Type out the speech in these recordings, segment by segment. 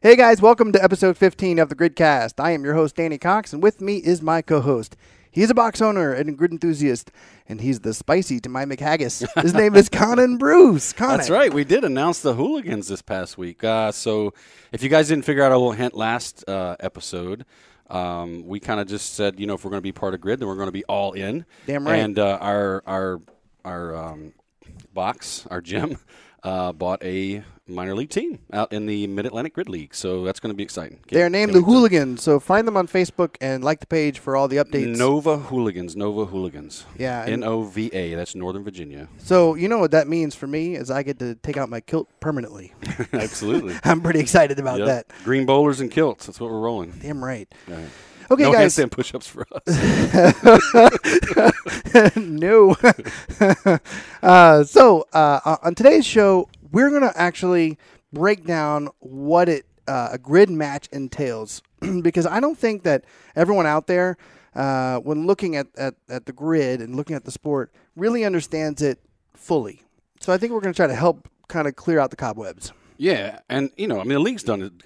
Hey guys, welcome to episode 15 of the GridCast. I am your host, Danny Cox, and with me is my co-host. He's a box owner and a grid enthusiast, and he's the spicy to my McHaggis. His name is Conan Bruce. Conan. That's right. We did announce the hooligans this past week. So if you guys didn't figure out a little hint last episode, we kind of just said, if we're going to be part of Grid, then we're going to be all in. Damn right. And our gym, bought a minor league team out in the Mid-Atlantic Grid League. So that's going to be exciting. They're named the Hooligans, so find them on Facebook and like the page for all the updates. Nova Hooligans. Yeah. Nova. That's Northern Virginia. So you know what that means for me is I get to take out my kilt permanently. Absolutely. I'm pretty excited about that. Green bowlers and kilts. That's what we're rolling. Damn right. Right. Okay, no guys. handstand push-ups for us. No. On today's show, we're going to actually break down what a grid match entails. Because I don't think that everyone out there, when looking at the grid and looking at the sport, really understands it fully. So I think we're going to try to help kind of clear out the cobwebs. Yeah, and, the league's done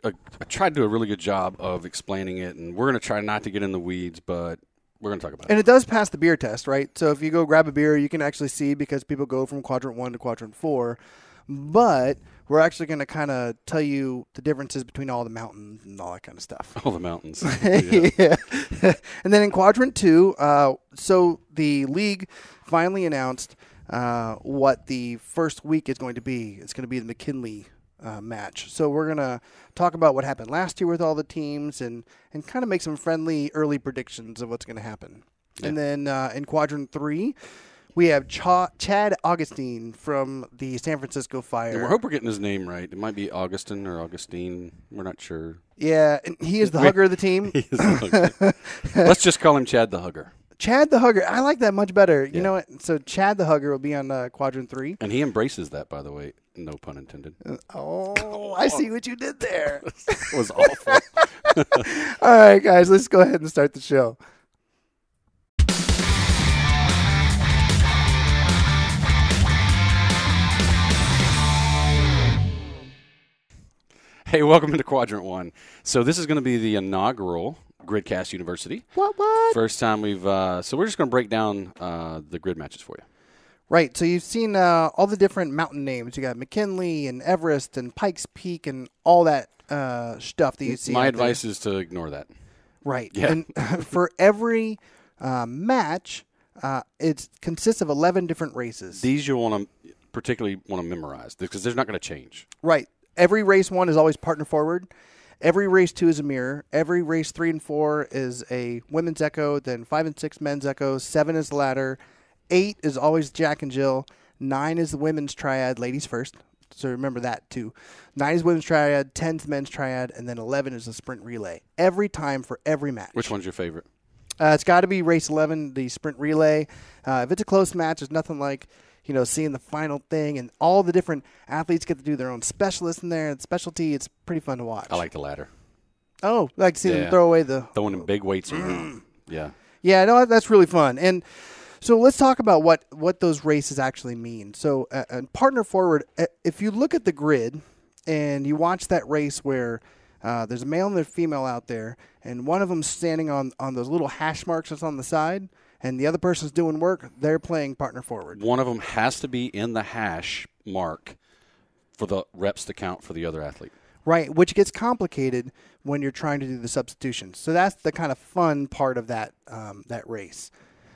tried to do a really good job of explaining it, and we're going to try not to get in the weeds, but we're going to talk about it. And it does pass the beer test, right? So if you go grab a beer, you can actually see because people go from Quadrant 1 to Quadrant 4, but we're actually going to kind of tell you the differences between all the mountains and all that kind of stuff. All the mountains. Yeah. And then in Quadrant 2, so the league finally announced what the first week is going to be. It's going to be the McKinley match. So we're going to talk about what happened last year with all the teams and kind of make some friendly early predictions of what's going to happen. Yeah. And then in Quadrant 3, we have Chad Augustine from the San Francisco Fire. And we hope we're getting his name right. It might be Augustin or Augustine. We're not sure. Yeah, and he is the hugger of the team. He is the hugger. Let's just call him Chad the Hugger. Chad the Hugger. I like that much better. Yeah. You know what? So Chad the Hugger will be on Quadrant 3. And he embraces that, by the way. No pun intended. I see what you did there. It was awful. All right, guys, let's go ahead and start the show. Hey, welcome into Quadrant 1. So this is going to be the inaugural GridCast University. What? First time we've so we're just going to break down the grid matches for you. Right. So you've seen all the different mountain names. You got McKinley and Everest and Pikes Peak and all that stuff that you see. My advice is to ignore that. Right. Yeah. And for every match, it consists of 11 different races. These you'll particularly want to memorize because they're not going to change. Right. Every race 1 is always partner forward. Every race 2 is a mirror. Every race 3 and 4 is a women's echo. Then 5 and 6 men's echo. 7 is the ladder. 8 is always Jack and Jill. 9 is the women's triad, ladies first. So remember that too. 9 is women's triad. 10 is the men's triad. And then 11 is the sprint relay. Every time for every match. Which one's your favorite? It's got to be race 11, the sprint relay. If it's a close match, there's nothing like seeing the final thing, and all the different athletes get to do their own specialists in there and specialty. It's pretty fun to watch. I like the ladder. Oh, I like to see them throw away the... Throwing in big weights around. Yeah. Yeah, no, that's really fun. And so let's talk about what those races actually mean. So partner forward, if you look at the grid and you watch that race where there's a male and a female out there, and one of them's standing on those little hash marks that's on the side, and the other person's doing work, they're playing partner forward. One of them has to be in the hash mark for the reps to count for the other athlete. Right, which gets complicated when you're trying to do the substitutions. So that's the kind of fun part of that race.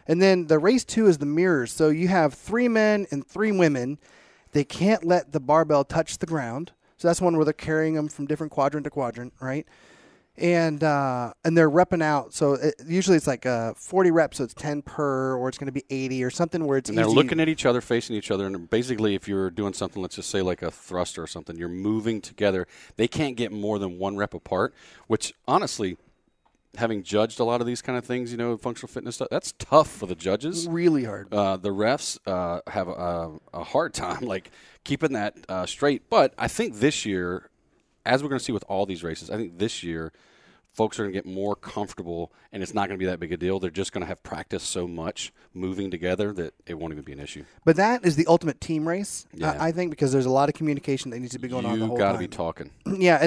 And then the race 2 is the mirrors. So you have 3 men and 3 women. They can't let the barbell touch the ground. So that's one where they're carrying them from different quadrant to quadrant, right? And they're repping out. So usually it's like 40 reps, so it's 10 per, or it's going to be 80 or something where it's and easy. They're looking at each other, facing each other. And basically, if you're doing something, let's just say like a thruster or something, you're moving together. They can't get more than 1 rep apart, which honestly, having judged a lot of these kind of things, functional fitness stuff, that's tough for the judges. Really hard. The refs have a hard time like keeping that straight. But I think this year, as we're going to see with all these races, I think this year folks are going to get more comfortable, and it's not going to be that big a deal. They're just going to have practiced so much moving together that it won't even be an issue. But that is the ultimate team race, Yeah. I think, because there's a lot of communication that needs to be going on the whole You got time. to be talking. Yeah,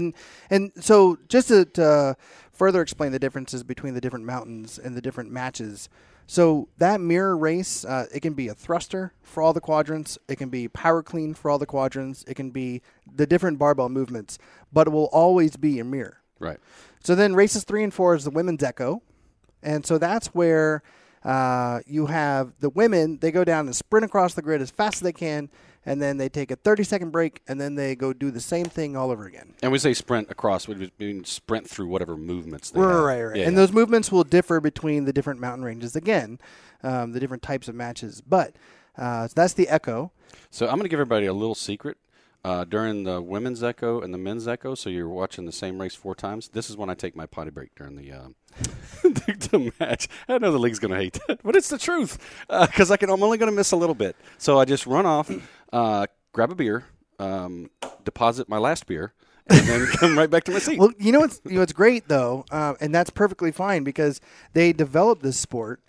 and so just to further explain the differences between the different mountains and the different matches. So that mirror race, it can be a thruster for all the quadrants. It can be power clean for all the quadrants. It can be the different barbell movements, but it will always be a mirror. Right. So then races 3 and 4 is the women's echo. And so that's where you have the women, they go down and sprint across the grid as fast as they can, and then they take a 30-second break, and then they go do the same thing all over again. And we say sprint across, we mean sprint through whatever movements they have. Right. Yeah, and those movements will differ between the different mountain ranges, again, the different types of matches. But so that's the echo. So I'm going to give everybody a little secret. During the women's echo and the men's echo, so you're watching the same race 4 times, this is when I take my potty break during the the match. I know the league's going to hate that, but it's the truth because I'm only going to miss a little bit. So I just run off, grab a beer, deposit my last beer, and then come right back to my seat. Well, you know what's great though, and that's perfectly fine because they developed this sport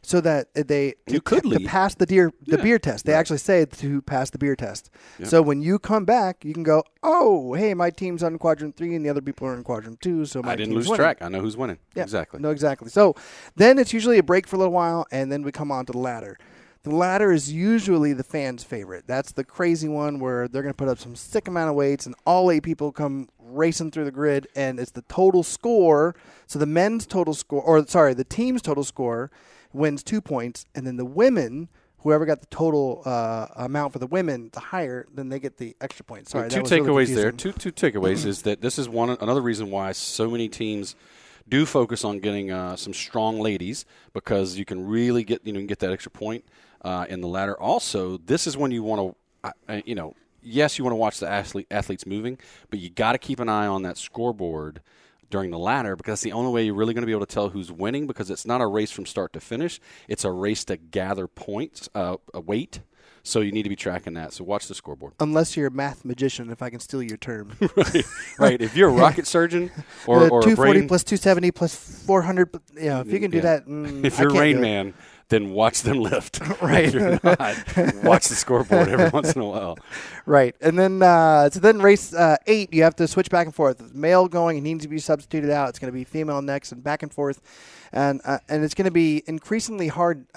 so that to pass the beer test. They actually say to pass the beer test. Yeah. So when you come back, you can go, oh, hey, my team's on quadrant 3 and the other people are in quadrant 2. So I didn't lose winning. track. I know who's winning. Yeah, exactly. No, exactly. So then it's usually a break for a little while, and then we come on to the ladder. The ladder is usually the fans' favorite. That's the crazy one where they're going to put up some sick amount of weights, and all 8 people come racing through the grid, and it's the total score. So the the team's total score wins 2 points, and then the women, whoever got the total amount for the women, the higher, then they get the extra points. Sorry, two takeaways there. Two takeaways is that this is another reason why so many teams do focus on getting some strong ladies because you can really get that extra point in the ladder. Also, this is when you want to, yes, you want to watch the athletes moving, but you got to keep an eye on that scoreboard during the ladder because that's the only way you're really going to be able to tell who's winning because it's not a race from start to finish. It's a race to gather points, a weight. So you need to be tracking that. So watch the scoreboard. Unless you're a math magician, if I can steal your term. Right. If you're a rocket surgeon or 240 a brain, plus 270 plus 400, if you can do that. If you're Rain Man, then watch them lift. Right. If you're not, watch the scoreboard every once in a while. Right. And then race 8, you have to switch back and forth. The male going, he needs to be substituted out. It's going to be female next and back and forth. And it's going to be increasingly hard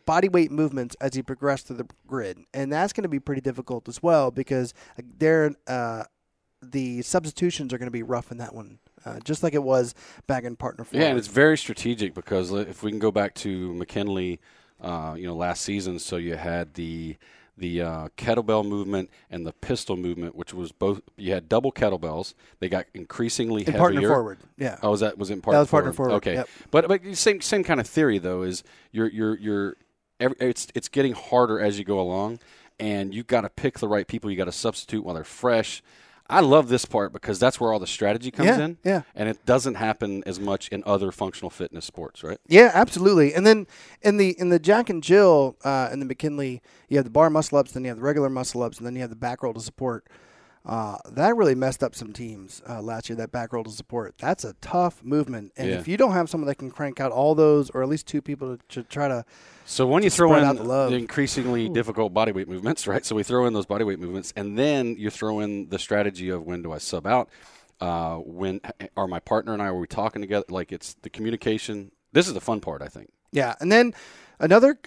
body weight movements as you progress through the grid. And that's going to be pretty difficult as well because the substitutions are going to be rough in that one, just like it was back in partner 4. Yeah, and it's very strategic because if we can go back to McKinley, last season, so you had the kettlebell movement and the pistol movement, which was both. You had double kettlebells. They got increasingly heavier. Partner forward, yeah. Oh, was it in partner forward? That was partner forward. Okay, yep. but same kind of theory though is it's getting harder as you go along, and you got to pick the right people. You got to substitute while they're fresh. I love this part because that's where all the strategy comes in. Yeah. And it doesn't happen as much in other functional fitness sports, right? Yeah, absolutely. And then in the Jack and Jill in the McKinley, you have the bar muscle ups, then you have the regular muscle ups, and then you have the back roll to support. That really messed up some teams last year, that back roll to support. That's a tough movement. And if you don't have someone that can crank out all those, or at least 2 people to try to So when you throw in the increasingly difficult bodyweight movements, right? So we throw in those bodyweight movements, and then you throw in the strategy of when do I sub out? When are my partner and I, are we talking together? Like it's the communication. This is the fun part, I think. Yeah. And then another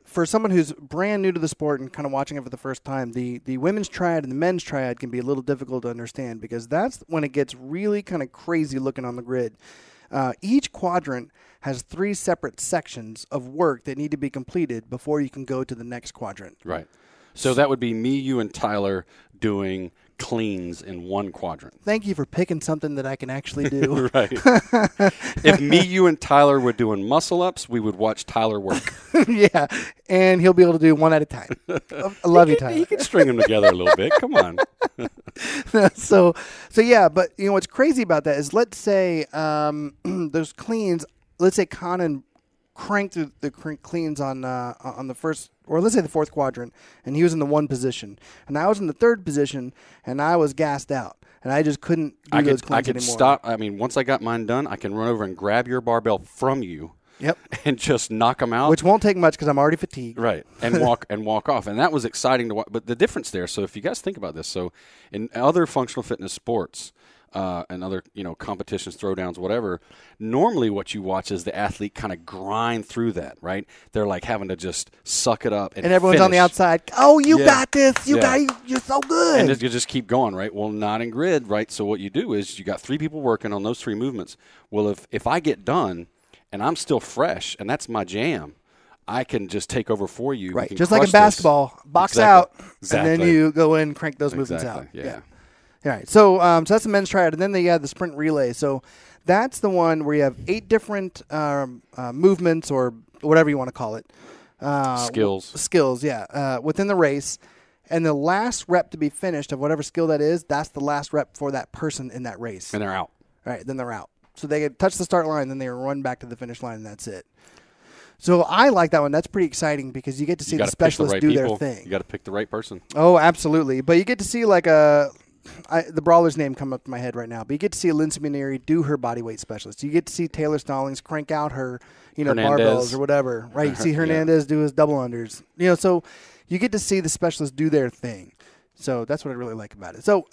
for someone who's brand new to the sport and kind of watching it for the first time, the women's triad and the men's triad can be a little difficult to understand because that's when it gets really kind of crazy looking on the grid. Each quadrant has 3 separate sections of work that need to be completed before you can go to the next quadrant. Right. So that would be me, you, and Tyler doing cleans in one quadrant. Thank you for picking something that I can actually do. Right. If me, you, and Tyler were doing muscle-ups, we would watch Tyler work. Yeah, and he'll be able to do one at a time. I love you, Tyler. He can string them together a little bit. Come on. So yeah, but what's crazy about that is let's say those cleans, let's say Conan cranked through the cleans on the first, or let's say the 4th quadrant, and he was in the 1 position, and I was in the 3rd position, and I was gassed out. and I just couldn't do those cleans anymore. Stop. I mean, once I got mine done, I can run over and grab your barbell from you. Yep. And just knock them out. Which won't take much because I'm already fatigued. Right. And walk off. And that was exciting to watch. But the difference there, so if you guys think about this, so in other functional fitness sports, and other, competitions, throwdowns, whatever, normally what you watch is the athlete kind of grind through that, right? They're like having to just suck it up and everyone's finish. On the outside. Oh, you got this. You're so good. And you just keep going, right? Well, not in grid, right? So what you do is you got 3 people working on those 3 movements. Well, if I get done and I'm still fresh and that's my jam, I can just take over for you. Right. Just like in basketball, box out, and then you go in, crank those movements out. Yeah. All right, so that's the men's triad, and then they had the sprint relay. So that's the one where you have 8 different movements or whatever you want to call it. Skills, yeah, within the race. And the last rep to be finished of whatever skill that is, that's the last rep for that person in that race. And they're out. All right, then they're out. So they get touch the start line, then they run back to the finish line, and that's it. So I like that one. That's pretty exciting because you get to see the specialists do their thing. You got to pick the right person. Oh, absolutely. But you get to see like the brawler's name come up to my head right now, but you get to see Lindsay Maneri do her bodyweight specialist. You get to see Taylor Stallings crank out her, barbells or whatever, right? You see Hernandez do his double unders, so you get to see the specialists do their thing. So that's what I really like about it. So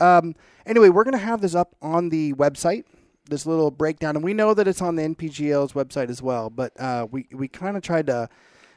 anyway, we're going to have this up on the website, this little breakdown, and we know that it's on the NPGL's website as well, but we kind of tried to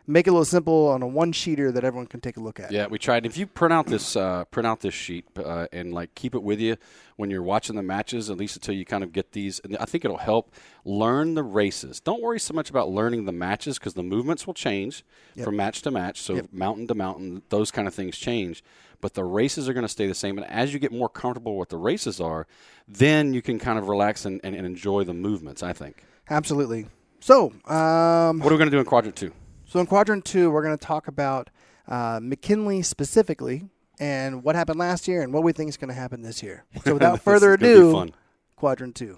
make it a little simple on a one-sheeter that everyone can take a look at. Yeah, we tried. If you print out this sheet and keep it with you when you're watching the matches, at least until you kind of get these, and I think it'll help learn the races. Don't worry so much about learning the matches because the movements will change from match to match. So mountain to mountain, those kind of things change. But the races are going to stay the same. And as you get more comfortable with what the races are, then you can kind of relax and enjoy the movements, I think. Absolutely. So what are we going to do in Quadrant 2? So in Quadrant 2, we're going to talk about McKinley specifically and what happened last year and what we think is going to happen this year. So without further ado, Quadrant 2.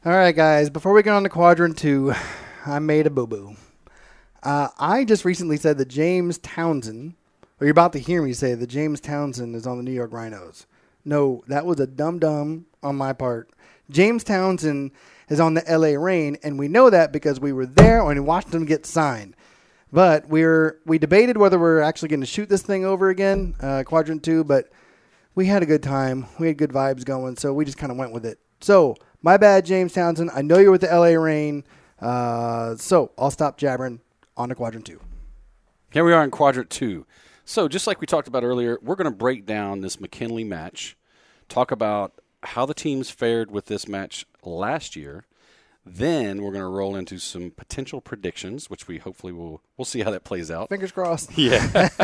All right, guys, before we get on to Quadrant 2, I made a boo-boo. I just recently said that James Townsend, or you're about to hear me say that James Townsend is on the New York Rhinos. No, that was a dum-dum on my part. James Townsend is on the LA Reign, and we know that because we were there and watched him get signed. But we debated whether we're actually going to shoot this thing over again, Quadrant 2, but we had a good time. We had good vibes going, so we just kind of went with it. So, my bad, James Townsend. I know you're with the LA Reign, so I'll stop jabbering. On to Quadrant 2. Here we are in Quadrant 2. So just like we talked about earlier, we're going to break down this McKinley match, talk about how the teams fared with this match last year. Then we're going to roll into some potential predictions, which we hopefully we'll see how that plays out. Fingers crossed. Yeah.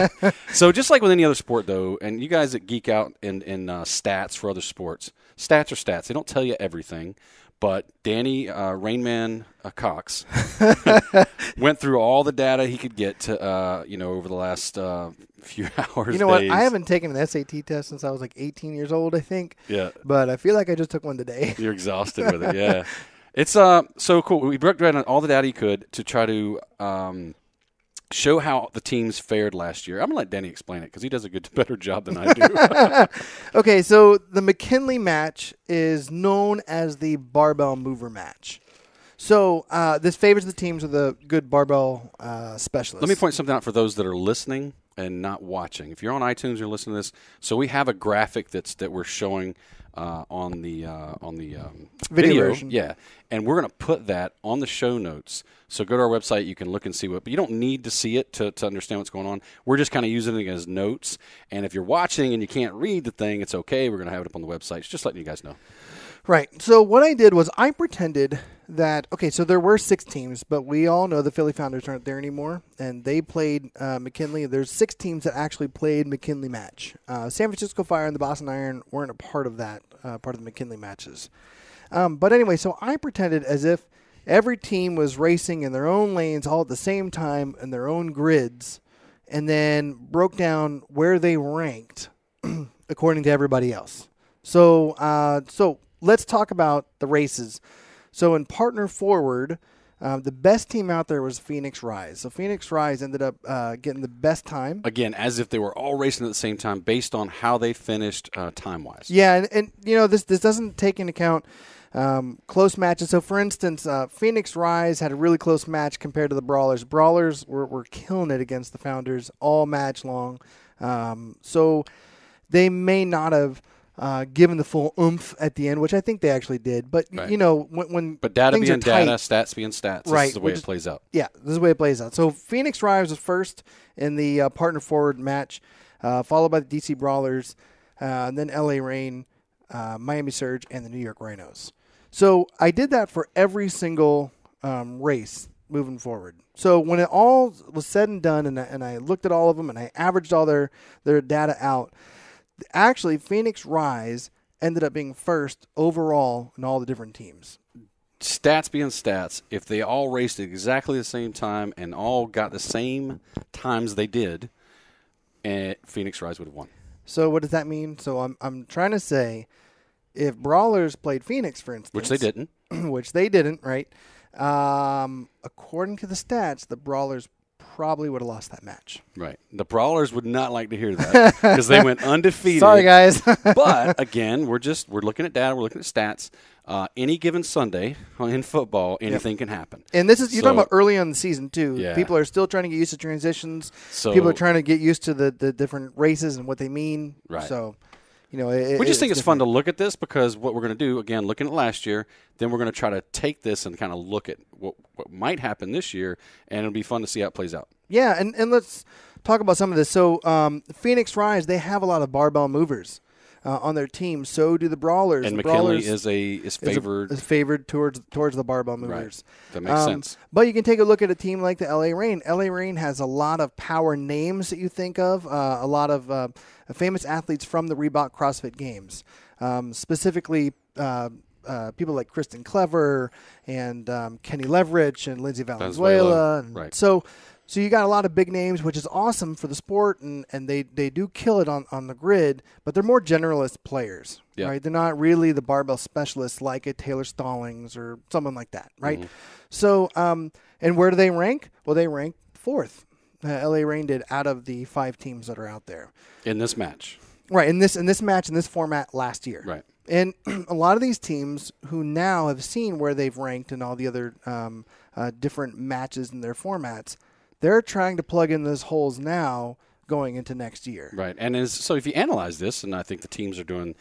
So just like with any other sport, though, and you guys that geek out in stats for other sports, stats are stats. They don't tell you everything. But Danny Rainman Cox went through all the data he could get to, over the last few hours. You know what? I haven't taken an SAT test since I was like 18 years old, I think. Yeah. But I feel like I just took one today. You're exhausted with it, yeah. It's so cool. We broke down all the data he could to try to show how the teams fared last year. I'm going to let Danny explain it because he does a better job than I do. Okay, so the McKinley match is known as the barbell mover match. So this favors the teams with a good barbell specialist. Let me point something out for those that are listening and not watching. If you're on iTunes, you're listening to this. So we have a graphic that we're showing on the video version. Yeah, and we're going to put that on the show notes. So go to our website. You can look and see what, but you don't need to see it to understand what's going on. We're just kind of using it as notes. And if you're watching and you can't read the thing, it's okay. We're going to have it up on the website. It's just letting you guys know. Right. So what I did was I pretended that, okay, so there were 6 teams, but we all know the Philly Founders aren't there anymore, and they played McKinley. There's 6 teams that actually played McKinley match. San Francisco Fire and the Boston Iron weren't a part of that, part of the McKinley matches. But anyway, so I pretended as if every team was racing in their own lanes all at the same time in their own grids, and then broke down where they ranked according to everybody else. So let's talk about the races. So in partner forward, The best team out there was Phoenix Rise. So Phoenix Rise ended up getting the best time. Again, as if they were all racing at the same time based on how they finished time-wise. Yeah, and this doesn't take into account close matches. So, for instance, Phoenix Rise had a really close match compared to the Brawlers. Brawlers were killing it against the Founders all match long. So they may not have given the full oomph at the end, which I think they actually did. But, right. when but data things being are tight, data, stats being stats, right, this is the way it plays out. Yeah, this is the way it plays out. So Phoenix Rise was first in the partner forward match, followed by the DC Brawlers, and then LA Reign, Miami Surge, and the New York Rhinos. So I did that for every single race moving forward. So when it all was said and done, and I looked at all of them, and I averaged all their data out, actually Phoenix Rise ended up being first overall in all the different teams. Stats being stats, if they all raced at exactly the same time and all got the same times they did, Phoenix Rise would have won. So what does that mean? So I'm trying to say, if Brawlers played Phoenix, for instance, which they didn't, right? According to the stats, the Brawlers probably would have lost that match. Right. The Brawlers would not like to hear that because they went undefeated. Sorry, guys. But again, we're looking at data, we're looking at stats. Any given Sunday in football, anything can happen. And this is you're talking about early on in the season too. Yeah. People are still trying to get used to transitions. So, people are trying to get used to the different races and what they mean. Right. So, we just think it's fun to look at this because what we're going to do, again, looking at last year, then we're going to try to take this and kind of look at what might happen this year, and it'll be fun to see how it plays out. Yeah, and let's talk about some of this. So Phoenix Rise, they have a lot of barbell movers on their team. So do the Brawlers. And the McKinley Brawlers is favored. Is favored towards the barbell movers. Right. That makes sense. But you can take a look at a team like the LA Reign. LA Reign has a lot of power names that you think of, a lot of famous athletes from the Reebok CrossFit Games, specifically people like Kristen Clever and Kenny Leverich and Lindsay Valenzuela. Right. So you got a lot of big names, which is awesome for the sport, and they do kill it on the grid, but they're more generalist players, right? They're not really the barbell specialists like a Taylor Stallings or someone like that, right? Mm-hmm. So, and where do they rank? Well, they rank fourth. LA Reign did out of the 5 teams that are out there. In this match. Right, in this match, in this format last year. Right. And a lot of these teams who now have seen where they've ranked in all the other different matches in their formats, they're trying to plug in those holes now going into next year. Right. And so if you analyze this, and I think the teams are doing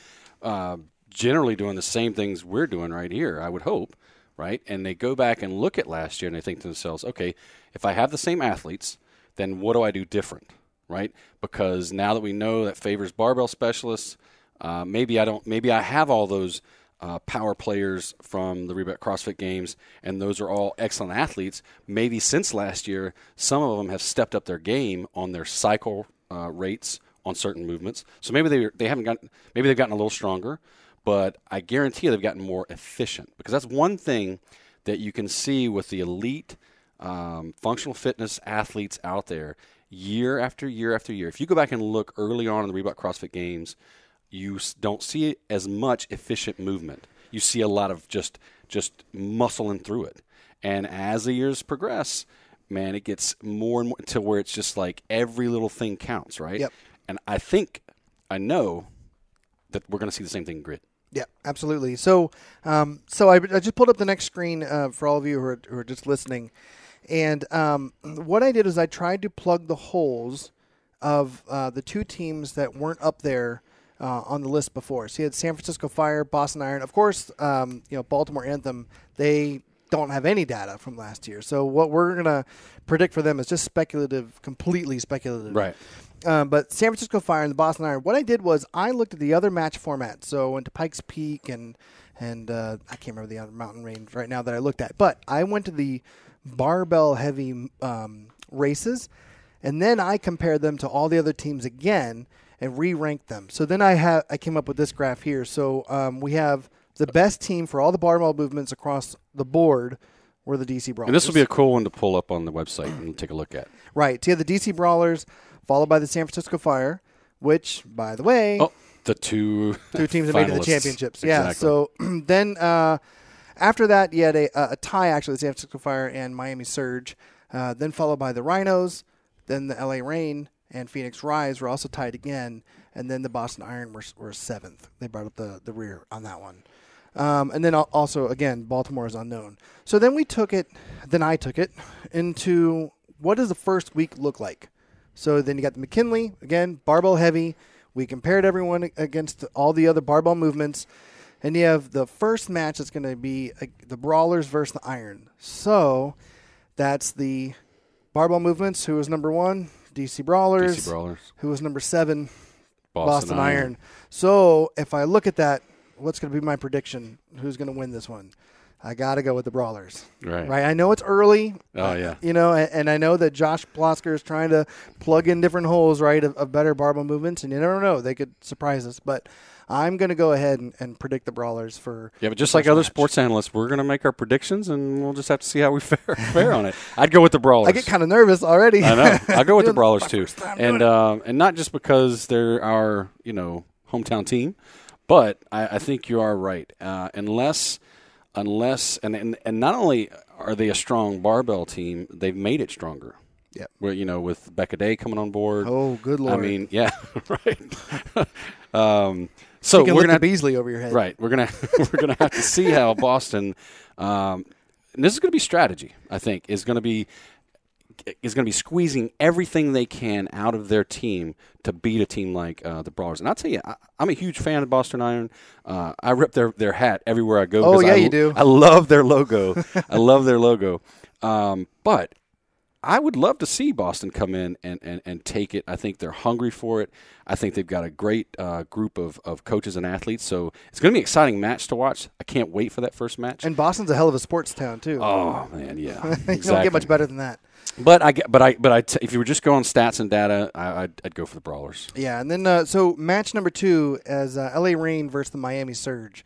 generally doing the same things we're doing right here, I would hope, right? And they go back and look at last year and they think to themselves, okay, if I have the same athletes, then what do I do different, right? Because now that we know that favors barbell specialists, maybe I have all those power players from the Reebok CrossFit Games, and those are all excellent athletes. Maybe since last year, some of them have stepped up their game on their cycle rates on certain movements. So maybe they've gotten a little stronger, but I guarantee they've gotten more efficient, because that's one thing that you can see with the elite functional fitness athletes out there year after year after year. If you go back and look early on in the Reebok CrossFit Games, you don't see as much efficient movement. You see a lot of just muscling through it. And as the years progress, man, it gets more and more to where it's just like every little thing counts, right? Yep. And I know that we're going to see the same thing in grid. Yeah, absolutely. So I just pulled up the next screen for all of you who are just listening. And what I did is I tried to plug the holes of the 2 teams that weren't up there on the list before. So you had San Francisco Fire, Boston Iron. Of course, Baltimore Anthem, they don't have any data from last year. So what we're going to predict for them is just speculative, completely speculative. Right. But San Francisco Fire and the Boston Iron, what I did was I looked at the other match formats. So I went to Pikes Peak and I can't remember the other mountain range right now that I looked at. But I went to the barbell-heavy races, and then I compared them to all the other teams again and re-ranked them. So then I came up with this graph here. So we have the best team for all the barbell movements across the board were the DC Brawlers. And this will be a cool one to pull up on the website and take a look at. Right. So you have the DC Brawlers, followed by the San Francisco Fire, which, by the way... the two teams that made it to the championships. Exactly. Yeah. So then After that, you had a tie, actually, the San Francisco Fire and Miami Surge, then followed by the Rhinos, then the LA Reign and Phoenix Rise were also tied again, and then the Boston Iron were seventh. They brought up the rear on that one. And then also, again, Baltimore is unknown. So then I took it into what does the first week look like? So then you got the McKinley, again, barbell heavy. We compared everyone against all the other barbell movements. And you have the first match that's going to be the Brawlers versus the Iron. So that's the barbell movements. Who was number 1? DC Brawlers. Who was number 7? Boston Iron. So if I look at that, what's going to be my prediction? Who's going to win this one? I got to go with the Brawlers. Right. I know it's early. Oh, yeah. And I know that Josh Plosker is trying to plug in different holes, right, of better barbell movements. And you never know. They could surprise us. But I'm going to go ahead and predict the Brawlers for. Yeah, but just like other sports analysts, we're going to make our predictions, and we'll just have to see how we fare on it. I'd go with the Brawlers. I get kind of nervous already. I know. I'll go with the Brawlers, too. And not just because they're our, hometown team, but I think you are right. Unless and not only are they a strong barbell team, they've made it stronger. Yeah. Where, with Becca Day coming on board. Oh, good Lord. I mean, yeah, right. So we're gonna have Beasley over your head. Right. We're gonna have to see how Boston. And this is going to be strategy. I think is going to be squeezing everything they can out of their team to beat a team like the Brawlers. And I'll tell you, I'm a huge fan of Boston Iron. I rip their hat everywhere I go. Oh, yeah, you do. I love their logo. But I would love to see Boston come in and take it. I think they're hungry for it. I think they've got a great group of coaches and athletes. So it's going to be an exciting match to watch. I can't wait for that first match. And Boston's a hell of a sports town, too. Oh, man, yeah. Exactly. You don't get much better than that. But if you were just going stats and data, I'd go for the Brawlers. Yeah, and then so match number 2 is LA Reign versus the Miami Surge.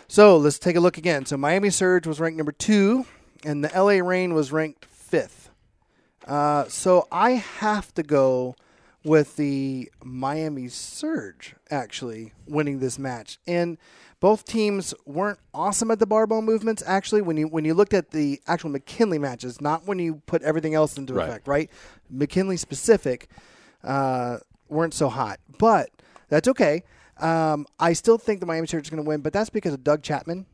So let's take a look again. So Miami Surge was ranked number 2, and the LA Reign was ranked 5th. So I have to go with the Miami Surge actually winning this match. And both teams weren't awesome at the barbell movements. Actually, when you looked at the actual McKinley matches, not when you put everything else into effect, right? McKinley specific weren't so hot, but that's okay. I still think the Miami Surge is going to win, but that's because of Doug Chapman.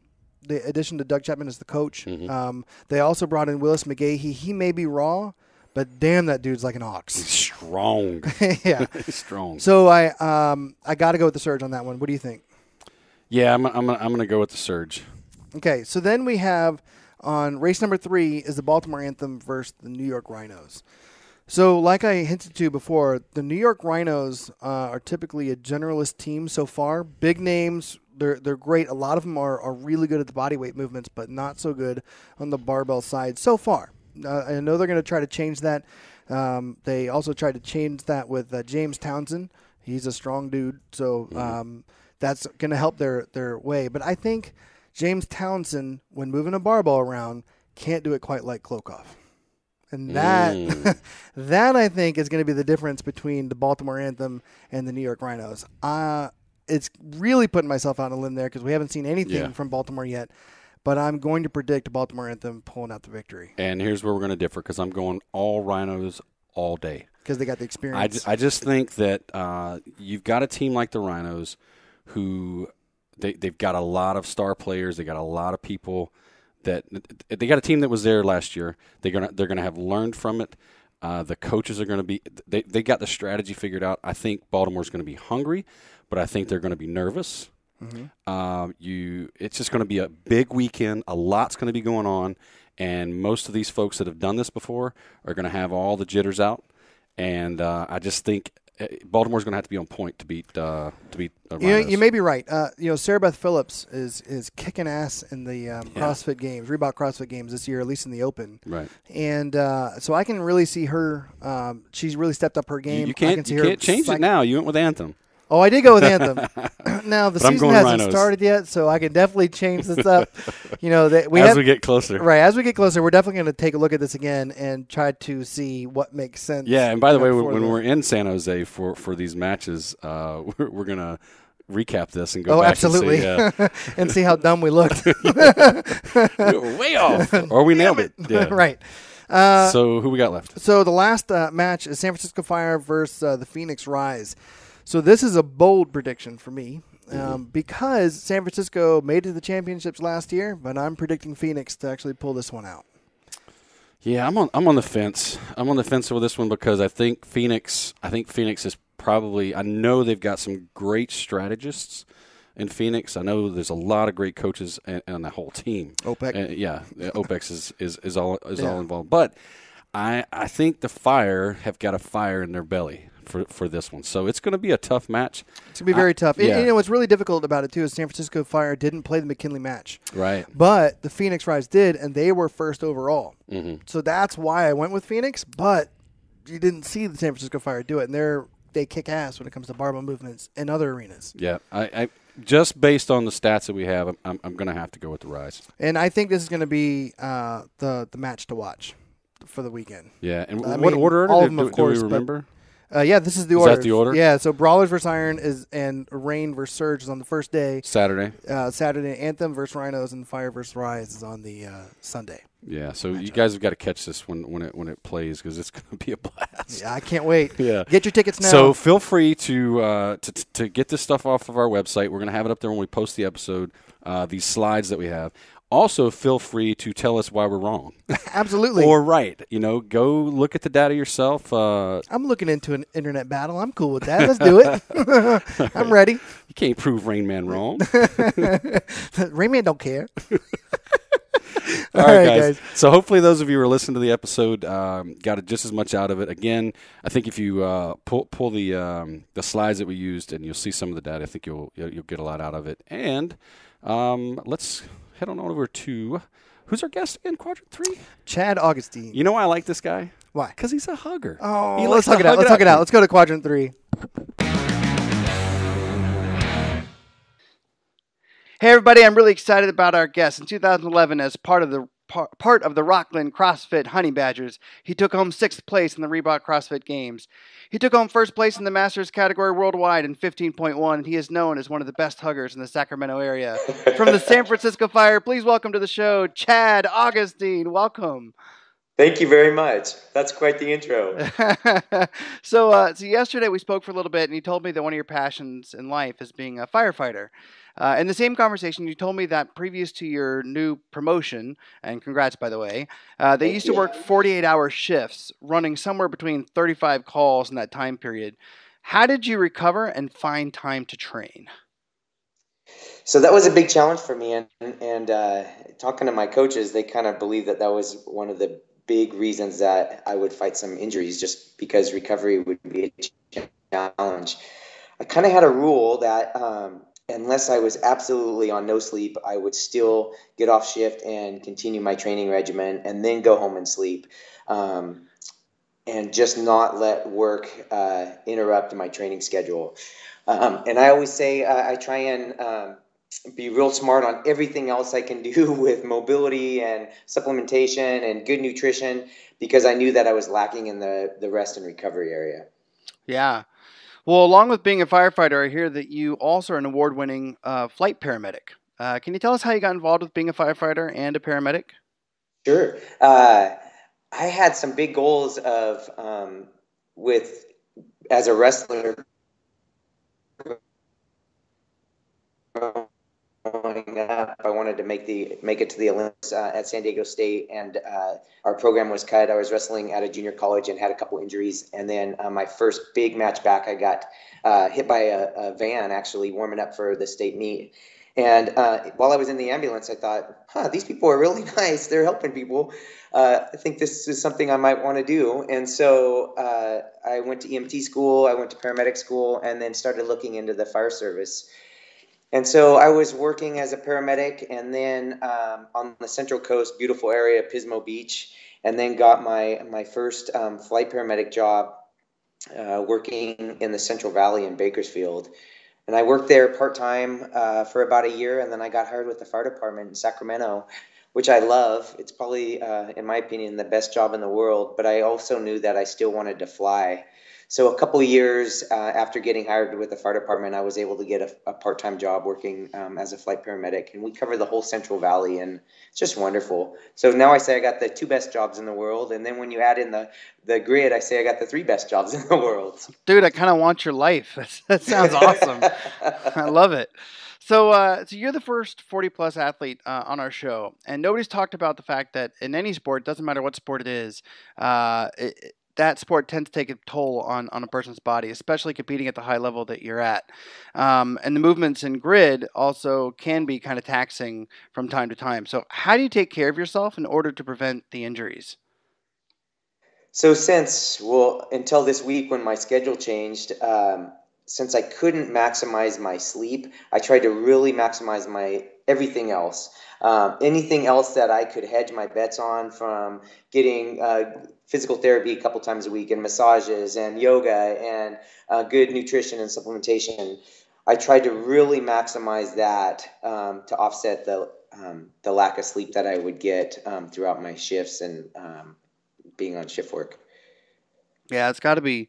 The addition to Doug Chapman as the coach. Mm-hmm. They also brought in Willis McGahee. He may be raw, but damn, that dude's like an ox. He's strong. Yeah, he's strong. So I got to go with the Surge on that one. What do you think? Yeah, I'm gonna go with the Surge. Okay, so then we have on race number 3 is the Baltimore Anthem versus the New York Rhinos. So like I hinted to before, the New York Rhinos are typically a generalist team so far. Big names, they're great. A lot of them are really good at the body weight movements, but not so good on the barbell side so far. I know they're going to try to change that. They also tried to change that with James Townsend. He's a strong dude, so that's going to help their way. But I think James Townsend, when moving a barbell around, can't do it quite like Klokov. And that that I think is going to be the difference between the Baltimore Anthem and the New York Rhinos. It's really putting myself out on a limb there because we haven't seen anything from Baltimore yet. But I'm going to predict Baltimore Anthem pulling out the victory. And here's where we're going to differ because I'm going all Rhinos all day. Because they got the experience. I just think that you've got a team like the Rhinos who they've got a lot of star players. They got a lot of people that they got a team that was there last year. They're gonna have learned from it. The coaches are going to be they got the strategy figured out. I think Baltimore's going to be hungry, but I think they're going to be nervous. Mm-hmm. It's just going to be a big weekend. A lot's going to be going on, and most of these folks that have done this before are going to have all the jitters out. And I just think Baltimore's going to have to be on point to beat the Rhinos. You may be right. Sarah Beth Phillips is kicking ass in the CrossFit Games, Reebok CrossFit Games this year, at least in the Open. Right. And so I can really see her. She's really stepped up her game. You can't change it now. You went with Anthem. Oh, I did go with Anthem. Now, the season hasn't started yet, so I can definitely change this up. As we get closer. Right, as we get closer, we're definitely going to take a look at this again and try to see what makes sense. Yeah, and by the way, when we're in San Jose for these matches, we're going to recap this and go back absolutely. and see. And see how dumb we looked. We were way off. Or we nailed it. Yeah. Right. So who we got left? So the last match is San Francisco Fire versus the Phoenix Rise. So this is a bold prediction for me because San Francisco made it to the championships last year, but I'm predicting Phoenix to actually pull this one out. Yeah, I'm on the fence. I'm on the fence with this one because I think Phoenix is probably. I know they've got some great strategists in Phoenix. I know there's a lot of great coaches and the whole team. OPEX is all involved. But I think the Fire have got a fire in their belly for this one. So it's going to be a tough match. It's going to be very tough. Yeah. You know, what's really difficult about it, too, is San Francisco Fire didn't play the McKinley match. Right. But the Phoenix Rise did, and they were first overall. Mm-hmm. So that's why I went with Phoenix, but you didn't see the San Francisco Fire do it, and they kick ass when it comes to barbell movements in other arenas. Yeah, I just based on the stats that we have, I'm going to have to go with the Rise. And I think this is going to be the match to watch for the weekend. Yeah, and what order all of them, of course, do we remember? Yeah, this is the order. Is that the order? Yeah, so Brawlers versus Iron and Rain versus Surge is on the first day. Saturday. Saturday, Anthem versus Rhinos and Fire versus Rise is on the Sunday. Yeah, so you guys have got to catch this when it plays because it's going to be a blast. Yeah, I can't wait. Yeah, get your tickets now. So feel free to get this stuff off of our website. We're going to have it up there when we post the episode. These slides that we have. Also, feel free to tell us why we're wrong. Absolutely. Or right. Go look at the data yourself. I'm looking into an internet battle. I'm cool with that. Let's do it. I'm ready. You can't prove Rain Man wrong. Rain Man don't care. All right, guys. So hopefully those of you who are listening to the episode got just as much out of it. Again, I think if you pull the slides that we used and you'll see some of the data, I think you'll get a lot out of it. And let's head on over to who's our guest again? Quadrant 3? Chad Augustine. You know why I like this guy? Why? Because he's a hugger. Oh, let's hug it out. Let's go to Quadrant 3. Hey everybody, I'm really excited about our guest. In 2011, as part of the Rockin CrossFit Honey Badgers, he took home 6th place in the Reebok CrossFit Games. He took home 1st place in the Masters category worldwide in 15.1, and he is known as one of the best huggers in the Sacramento area. From the San Francisco Fire, please welcome to the show, Chad Augustine. Welcome. Thank you very much. That's quite the intro. So yesterday we spoke for a little bit, and you told me that one of your passions in life is being a firefighter. In the same conversation, you told me that previous to your new promotion, and congrats, by the way, they used to work 48-hour shifts, running somewhere between 35 calls in that time period. How did you recover and find time to train? So that was a big challenge for me, and talking to my coaches, they kind of believed that was one of the big reasons that I would fight some injuries, just because recovery would be a challenge. I kind of had a rule that unless I was absolutely on no sleep, I would still get off shift and continue my training regimen and then go home and sleep, and just not let work interrupt my training schedule. And I always say I try and be real smart on everything else I can do with mobility and supplementation and good nutrition, because I knew that I was lacking in the rest and recovery area. Yeah. Well, along with being a firefighter, I hear that you also are an award-winning flight paramedic. Can you tell us how you got involved with being a firefighter and a paramedic? Sure. I had some big goals of as a wrestler growing up. I wanted to make it to the Olympics at San Diego State, and our program was cut. I was wrestling at a junior college and had a couple injuries, and then my first big match back, I got hit by a van actually warming up for the state meet. And while I was in the ambulance, I thought, these people are really nice. They're helping people. I think this is something I might want to do. And so I went to EMT school, I went to paramedic school, and then started looking into the fire service. And so I was working as a paramedic, and then on the Central Coast, beautiful area, Pismo Beach, and then got my first flight paramedic job working in the Central Valley in Bakersfield. And I worked there part-time for about a year, and then I got hired with the fire department in Sacramento, which I love. It's probably, in my opinion, the best job in the world, but I also knew that I still wanted to fly. So a couple of years after getting hired with the fire department, I was able to get a part-time job working as a flight paramedic, and we cover the whole Central Valley, and it's just wonderful. So now I say I got the 2 best jobs in the world, and then when you add in the grid, I say I got the 3 best jobs in the world. Dude, I kind of want your life. That sounds awesome. I love it. So you're the first 40-plus athlete on our show, and nobody's talked about the fact that in any sport, doesn't matter what sport it is, that sport tends to take a toll on a person's body, especially competing at the high level that you're at. And the movements in grid also can be kind of taxing from time to time. So how do you take care of yourself in order to prevent the injuries? So until this week when my schedule changed, since I couldn't maximize my sleep, I tried to really maximize my everything else. Anything else that I could hedge my bets on, from getting physical therapy a couple times a week and massages and yoga and good nutrition and supplementation, I tried to really maximize that to offset the lack of sleep that I would get throughout my shifts and being on shift work. Yeah, it's got to be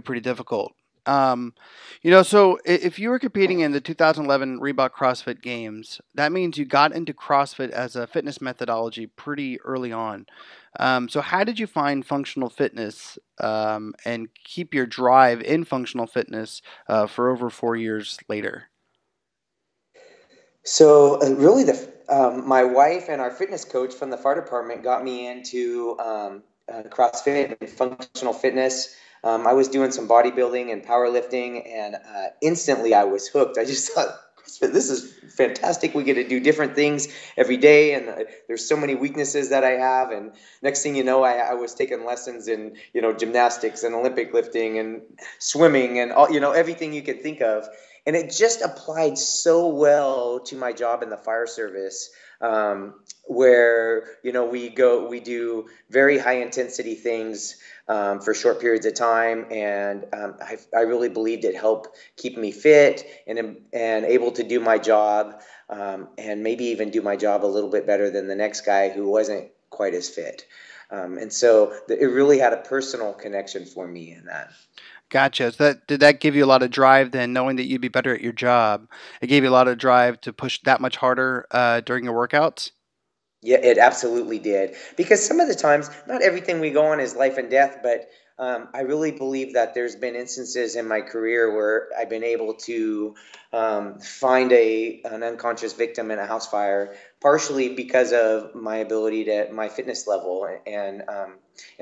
pretty difficult. So if you were competing in the 2011 Reebok CrossFit Games, that means you got into CrossFit as a fitness methodology pretty early on. So how did you find functional fitness and keep your drive in functional fitness for over 4 years later? So really, my wife and our fitness coach from the fire department got me into CrossFit and functional fitness. I was doing some bodybuilding and powerlifting, and instantly I was hooked. I just thought, this is fantastic. We get to do different things every day, and there's so many weaknesses that I have. And next thing you know, I was taking lessons in gymnastics and Olympic lifting and swimming and all, everything you could think of. And it just applied so well to my job in the fire service, where we do very high intensity things for short periods of time, and I really believed it helped keep me fit and able to do my job, and maybe even do my job a little bit better than the next guy who wasn't quite as fit. And so it really had a personal connection for me in that. Gotcha. So did that give you a lot of drive then, knowing that you'd be better at your job? It gave you a lot of drive to push that much harder during your workouts? Yeah, it absolutely did. Because some of the times, not everything we go on is life and death, but I really believe that there's been instances in my career where I've been able to find an unconscious victim in a house fire, partially because of my fitness level, and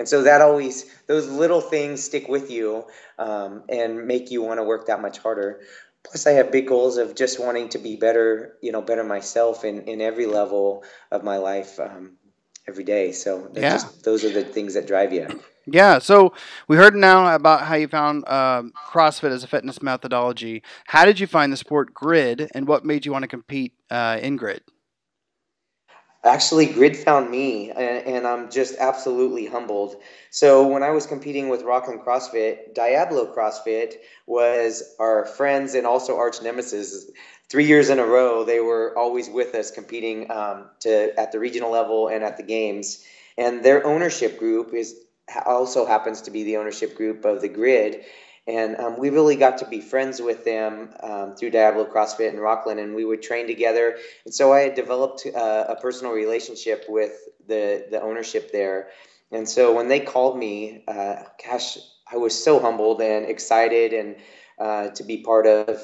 so those little things stick with you and make you want to work that much harder. Plus, I have big goals of just wanting to be better myself in every level of my life every day. So those are the things that drive you. Yeah, so we heard now about how you found CrossFit as a fitness methodology. How did you find the sport grid, and what made you want to compete in grid? Actually, grid found me, and I'm just absolutely humbled. So when I was competing with Rockin CrossFit, Diablo CrossFit was our friends and also arch nemesis. 3 years in a row, they were always with us competing at the regional level and at the games. And their ownership group also happens to be the ownership group of the grid. And we really got to be friends with them through Diablo CrossFit and Rockland, and we would train together. And so I had developed a personal relationship with the ownership there. And so when they called me, I was so humbled and excited and to be part of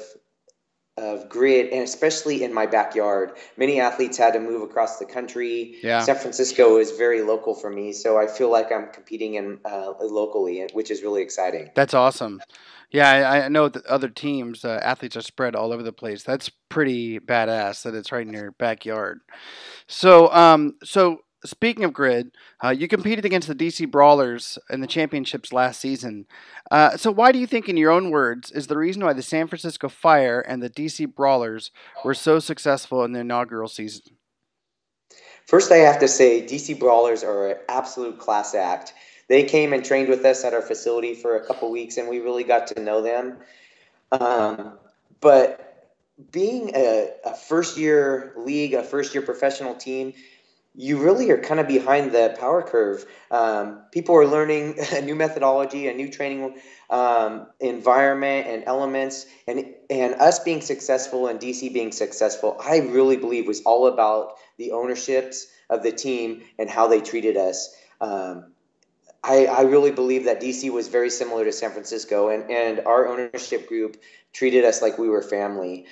grid, and especially in my backyard. Many athletes had to move across the country. Yeah. San Francisco is very local for me, so I feel like I'm competing locally, which is really exciting. That's awesome. Yeah, I know that other teams, athletes are spread all over the place. That's pretty badass that it's right in your backyard. So speaking of grid, you competed against the DC Brawlers in the championships last season. So why do you think, in your own words, is the reason why the San Francisco Fire and the DC Brawlers were so successful in the inaugural season? First, I have to say DC Brawlers are an absolute class act. They came and trained with us at our facility for a couple weeks, and we really got to know them. But being a first-year league, a first-year professional team, you really are kind of behind the power curve. People are learning a new methodology, a new training environment and elements, and us being successful and DC being successful, I really believe was all about the ownerships of the team and how they treated us. I really believe that DC was very similar to San Francisco, and our ownership group treated us like we were family.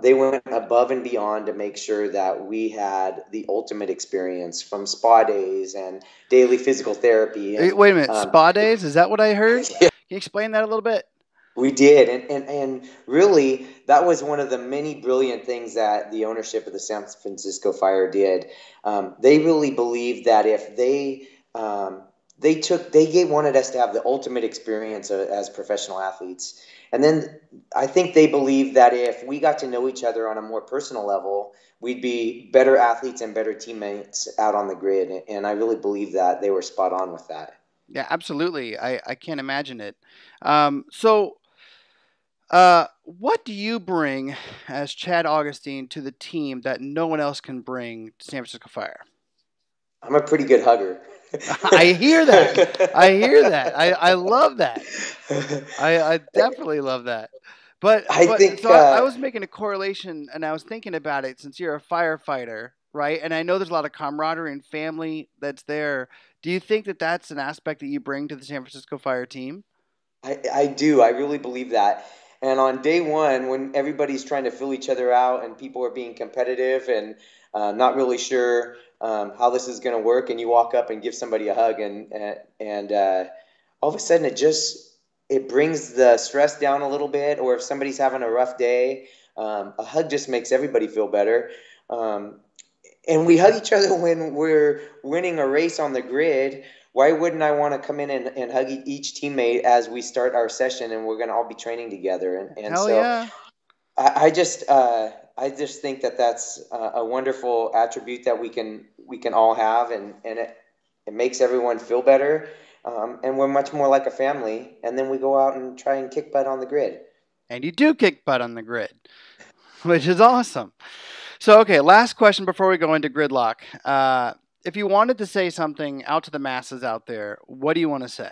They went above and beyond to make sure that we had the ultimate experience, from spa days and daily physical therapy. And, wait a minute, spa days? Is that what I heard? Yeah. Can you explain that a little bit? We did, and really, that was one of the many brilliant things that the ownership of the San Francisco Fire did. They really believed that if they wanted us to have the ultimate experience as professional athletes. And then I think they believed that if we got to know each other on a more personal level, we'd be better athletes and better teammates out on the grid. And I really believe that they were spot on with that. Yeah, absolutely. I can't imagine it. What do you bring as Chad Augustine to the team that no one else can bring to San Francisco Fire? I'm a pretty good hugger. I hear that. I love that. I definitely love that. But I was making a correlation, and I was thinking about it, since you're a firefighter, right? And I know there's a lot of camaraderie and family that's there. Do you think that that's an aspect that you bring to the San Francisco Fire team? I do. I really believe that. And on day one, when everybody's trying to fill each other out and people are being competitive and not really sure how this is going to work, and you walk up and give somebody a hug, and all of a sudden it brings the stress down a little bit. Or if somebody's having a rough day, a hug just makes everybody feel better. And we hug each other when we're winning a race on the grid. Why wouldn't I want to come in and hug each teammate as we start our session and we're going to all be training together? And Hell so yeah. I just think that that's a wonderful attribute that we can all have, and it makes everyone feel better. And we're much more like a family. And then we go out and try and kick butt on the grid. And you do kick butt on the grid, which is awesome. So, okay, last question before we go into gridlock. If you wanted to say something out to the masses out there, what do you want to say?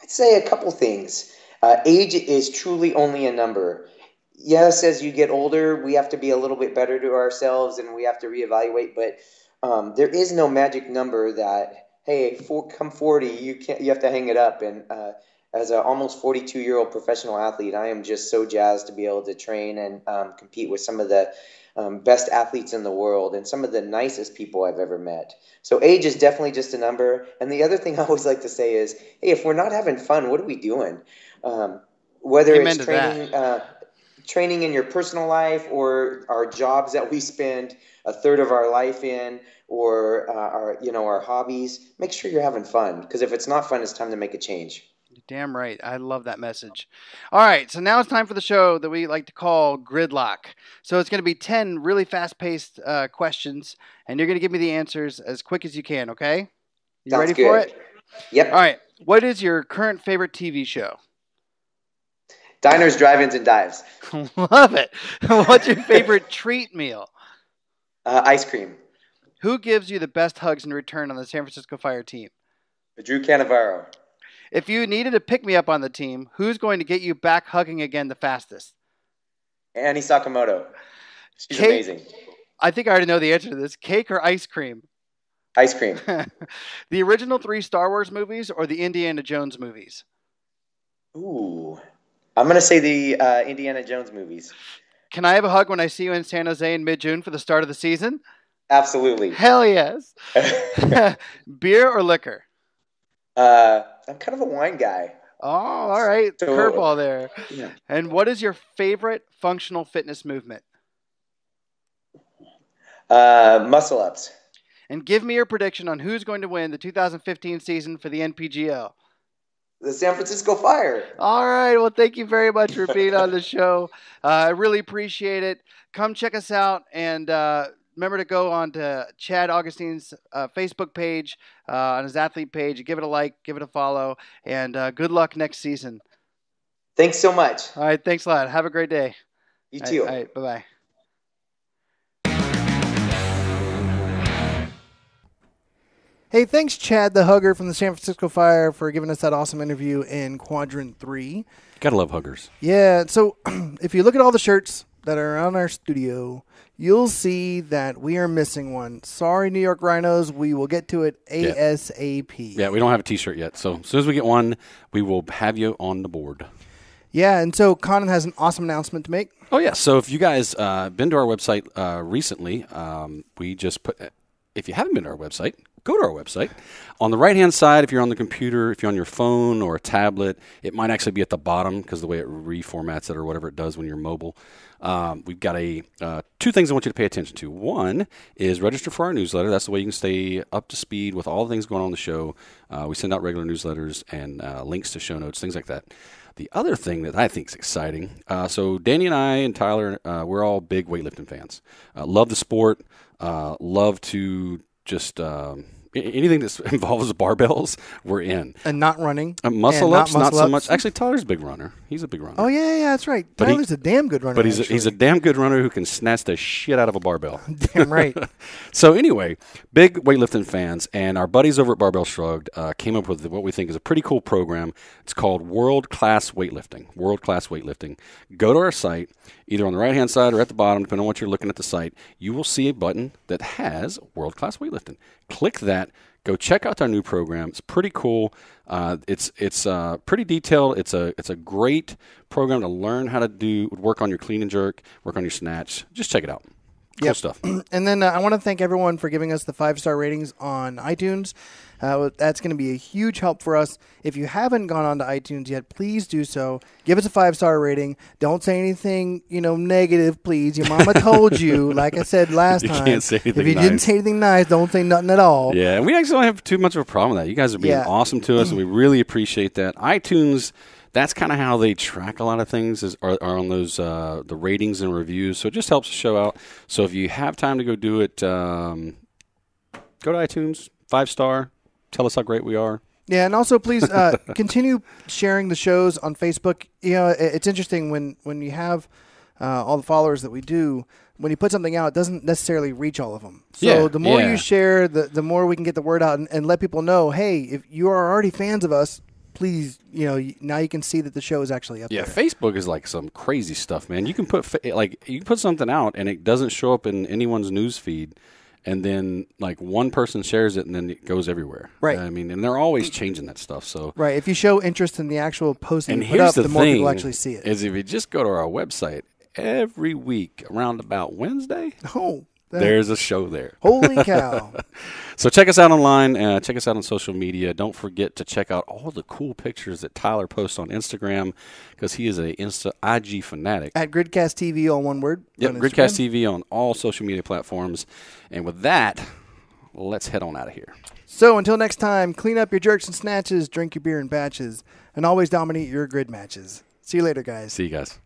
I'd say a couple things. Age is truly only a number. Yes, as you get older, we have to be a little bit better to ourselves and we have to reevaluate. But there is no magic number that, hey, come 40, you have to hang it up. And as an almost 42-year-old professional athlete, I am just so jazzed to be able to train and compete with some of the best athletes in the world and some of the nicest people I've ever met. So age is definitely just a number. And the other thing I always like to say is, hey, if we're not having fun, what are we doing? Whether Amen it's training in your personal life or our jobs that we spend a third of our life in, or our hobbies, make sure you're having fun. Because if it's not fun, it's time to make a change. Damn right. I love that message. All right, so now it's time for the show that we like to call Gridlock. So it's going to be 10 really fast-paced questions, and you're going to give me the answers as quick as you can, okay? You Sounds ready good. for it? Yep. All right. What is your current favorite TV show? Diners, drive-ins, and dives. Love it. What's your favorite treat meal? Ice cream. Who gives you the best hugs in return on the San Francisco Fire team? Drew Cannavaro. If you needed a pick-me-up on the team, who's going to get you back hugging again the fastest? Annie Sakamoto. She's amazing. I think I already know the answer to this. Cake or ice cream? Ice cream. The original 3 Star Wars movies or the Indiana Jones movies? Ooh. I'm going to say the Indiana Jones movies. Can I have a hug when I see you in San Jose in mid-June for the start of the season? Absolutely. Hell yes. Beer or liquor? I'm kind of a wine guy. Oh, all right. So, curveball there. Yeah. And what is your favorite functional fitness movement? Muscle ups. And give me your prediction on who's going to win the 2015 season for the NPGL. The San Francisco Fire. All right. Well, thank you very much for being on the show. I really appreciate it. Come check us out, and remember to go on to Chad Augustine's Facebook page, on his athlete page. Give it a like, give it a follow, and good luck next season. Thanks so much. All right. Thanks a lot. Have a great day. You too. All right. Bye-bye. Hey, thanks, Chad the Hugger from the San Francisco Fire, for giving us that awesome interview in Quadrant 3. Gotta love huggers. Yeah, so if you look at all the shirts that are around our studio, you'll see that we are missing one. Sorry, New York Rhinos. We will get to it ASAP. Yeah, we don't have a T-shirt yet. So as soon as we get one, we will have you on the board. Yeah, and so Conan has an awesome announcement to make. Oh, yeah. So if you guys been to our website recently, we just put – if you haven't been to our website, go to our website. On the right-hand side, if you're on the computer, if you're on your phone or a tablet, it might actually be at the bottom because the way it reformats it or whatever it does when you're mobile. We've got two things I want you to pay attention to. One is register for our newsletter. That's the way you can stay up to speed with all the things going on in the show. We send out regular newsletters and links to show notes, things like that. The other thing that I think is exciting, so Danny and I and Tyler, we're all big weightlifting fans. Love the sport, love to just anything that involves barbells, we're in. And not running. Muscle ups, not so much. Actually, Tyler's a big runner. He's a big runner. Oh, yeah, that's right. But Tyler's a damn good runner, But he's a damn good runner who can snatch the shit out of a barbell. Damn right. So anyway, big weightlifting fans, and our buddies over at Barbell Shrugged came up with what we think is a pretty cool program. It's called World Class Weightlifting. World Class Weightlifting. Go to our site, either on the right-hand side or at the bottom, depending on what you're looking at the site. You will see a button that has World Class Weightlifting. Click that. Go check out our new program. It's pretty cool. It's pretty detailed. It's a great program to learn how to work on your clean and jerk, work on your snatch. Just check it out. Cool stuff. And then I want to thank everyone for giving us the 5-star ratings on iTunes. That's going to be a huge help for us. If you haven't gone on to iTunes yet, please do so. Give us a 5-star rating. Don't say anything, negative, please. Your mama told you, like I said last time. You can't say anything If you nice. didn't say anything nice, don't say nothing at all. Yeah, and we actually don't have too much of a problem with that. You guys are being awesome to us, and we really appreciate that. iTunes, that's kind of how they track a lot of things are on those the ratings and reviews. So it just helps the show out. So if you have time to go do it, go to iTunes, 5-star. Tell us how great we are. Yeah, and also please continue sharing the shows on Facebook. It's interesting when you have all the followers that we do. When you put something out, it doesn't necessarily reach all of them. So the more you share, the more we can get the word out and let people know, hey, if you are already fans of us, please, now you can see that the show is actually up there. Yeah, Facebook is like some crazy stuff, man. You can put something out and it doesn't show up in anyone's news feed. And then, one person shares it, and then it goes everywhere. Right. I mean, and they're always changing that stuff. So right. If you show interest in the actual post and you put up, the more thing people actually see it. Is if you just go to our website every week around about Wednesday, there's a show there. Holy cow. So check us out online. Check us out on social media. Don't forget to check out all the cool pictures that Tyler posts on Instagram because he is a IG fanatic. At GridCast TV, all one word. Yep, GridCast TV on all social media platforms. And with that, let's head on out of here. So until next time, clean up your jerks and snatches, drink your beer in batches, and always dominate your grid matches. See you later, guys. See you guys.